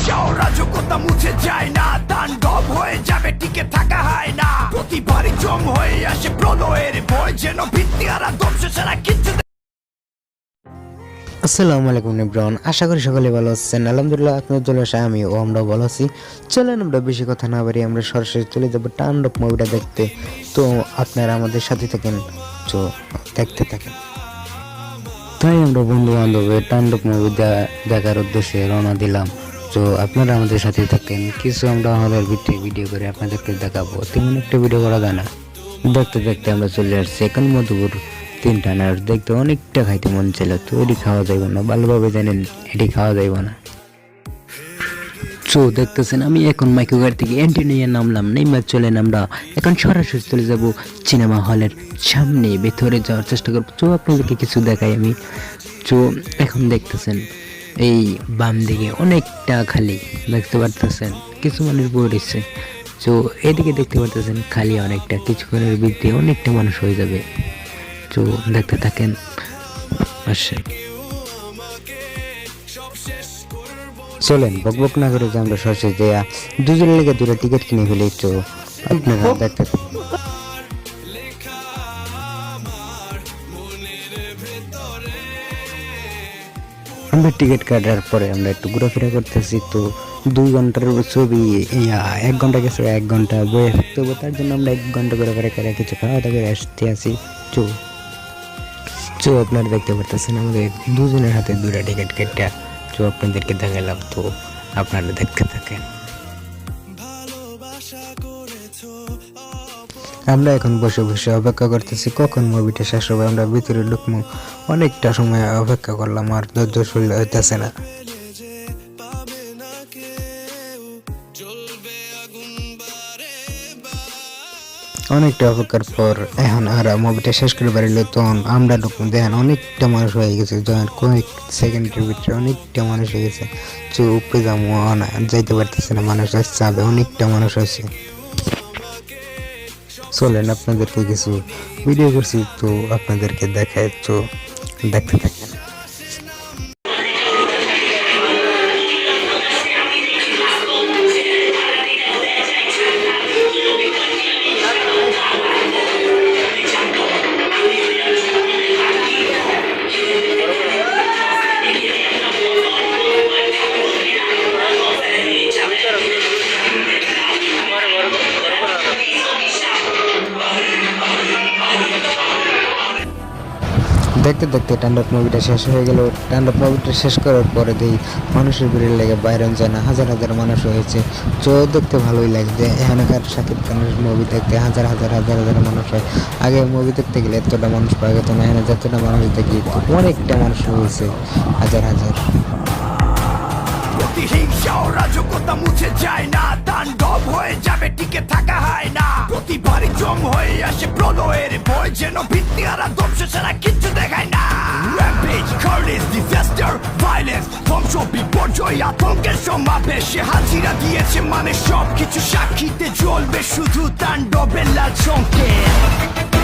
হিংসা ও রাজকতা মুছে যায় না, তাণ্ডব হয়ে যাবে টিকে থাকা হয় না। প্রতিবারই জম হয়ে আসে প্রলয়ের ভয়, যেন ভিত্তি আর ধ্বংস ছাড়া কিছু। আসসালামু আলাইকুম এভরিওয়ান, আশা করি সকলে ভালো আছেন। আলহামদুলিল্লাহ আপনাদের জন্য আমি ও আমরাও ভালো আছি। চলেন আমরা বেশি কথা না বাড়ি আমরা সরাসরি চলে যাবো তাণ্ডব মুভিটা দেখতে। তো আপনারা আমাদের সাথে থাকেন, তো দেখতে থাকেন। তাই আমরা বন্ধু বান্ধব তাণ্ডব মুভি দেখার উদ্দেশ্যে রওনা দিলাম। তো আপনারা আমাদের সাথে থাকেন, কিছু আমরা হলের ভিতরে ভিডিও করে আপনাদেরকে দেখাবো। তেমন একটা ভিডিও করা যায় না। দেখতে দেখতে আমরা চলে আসছি এখন মধুপুর 3টা নাট দেখতে অনেকটা খাইতে মন ছিল, তো এটি খাওয়া যাইব না, ভালোভাবে জানেন এটি খাওয়া যাইব না। তো দেখতেছেন আমি এখন মাইক্রোগার থেকে এন্ট্রি নিয়ে নামলাম, নেইমার চলেন আমরা এখন সরাসরি চলে যাব সিনেমা হলের সামনে, ভেতরে যাওয়ার চেষ্টা করবো। তো আপনাদেরকে কিছু দেখাই আমি। তো এখন দেখতেছেন এই বাম দিকে অনেকটা খালি দেখতে পারতেছেন, কিছু মানুষ বসেছে। তো এদিকে দেখতে পারতেছেন খালি অনেকটা, কিছুক্ষণের ভিতরে অনেকটা মানুষ হয়ে যাবে। তো দেখতে থাকেন। চলেন বকবক না করে যে আমরা সরাসরি দেয়া দুজনের লেগে 2টা টিকিট কিনে ফেলি। তো আপনারা দেখতে থাকেন। আমরা টিকিট কাটার পরে আমরা একটু ঘোরাফেরা করতেছি। তো 2 ঘন্টার ছবি 1 ঘন্টা গেছে, 1 ঘন্টা বয়ে থাকতে হবে, তার জন্য আমরা 1 ঘন্টা ঘোরাফেরা করে কিছু খাওয়া দাওয়া করে আসতে আসি। তো আপনারা দেখতে পারতেছেন আমাদের দুজনের হাতে 2টা টিকিট কেটে তো আপনাদেরকে দেখালাম। তো আপনারা দেখতে থাকেন। আমরা এখন বসে বসে অপেক্ষা করতেছি কখন মুভিটা শেষ হবে, আমরা ভিতরে ঢুকবো। অনেকটা সময় অপেক্ষা করলাম, আর ধৈর্য শরীর হইতেছে না। অনেকটা অপেক্ষার পর এখন আর মুভিটা শেষ করে পারিল, তখন আমরা দেখেন অনেকটা মানুষ হয়ে গেছে, যখন কয়েক সেকেন্ডের ভিতরে অনেকটা মানুষ হয়ে গেছে। চুপে যাবো না, যাইতে পারতেছে না, মানুষ আসছে, অনেকটা মানুষ হয়েছে। চলেন আপনাদেরকে কিছু ভিডিও করছি, তো আপনাদেরকে দেখায়, তো দেখতে থাকেন। দেখতে দেখতে তাণ্ডব মুভিটা শেষ হয়ে গেল। তাণ্ডব মুভিটা শেষ করার পরে দেখি মানুষের ভিড়ের লেগে বাইরে যায় না, হাজার হাজার মানুষ হয়েছে। তো দেখতে ভালোই লাগছে। এখানকার শাকিব খানের মুভি দেখতে হাজার হাজার হাজার হাজার মানুষ হয়। আগে মুভি দেখতে গেলে এতটা মানুষ পাওয়া যেত না, এখানে যতটা মানুষ দেখি অনেকটা মানুষ হয়েছে, হাজার হাজার। হিংসা ও রাজকতা মুছে যায় না, তাণ্ডব হয়ে যাবে টিকে থাকা হয় না। প্রতিবারই জম হয়ে আসে প্রলয়ের ভয়, যেন ভিত্তি আর ধ্বংস ছাড়া কিছু দেখায় না। Rampage, carnage, disaster, violence, ধ্বংস বিপর্যয় আতঙ্কের সমাবেশে হাজিরা দিয়েছে মানে সবকিছু সাক্ষীতে জ্বলবে শুধু তাণ্ডবের লাল সংকেত।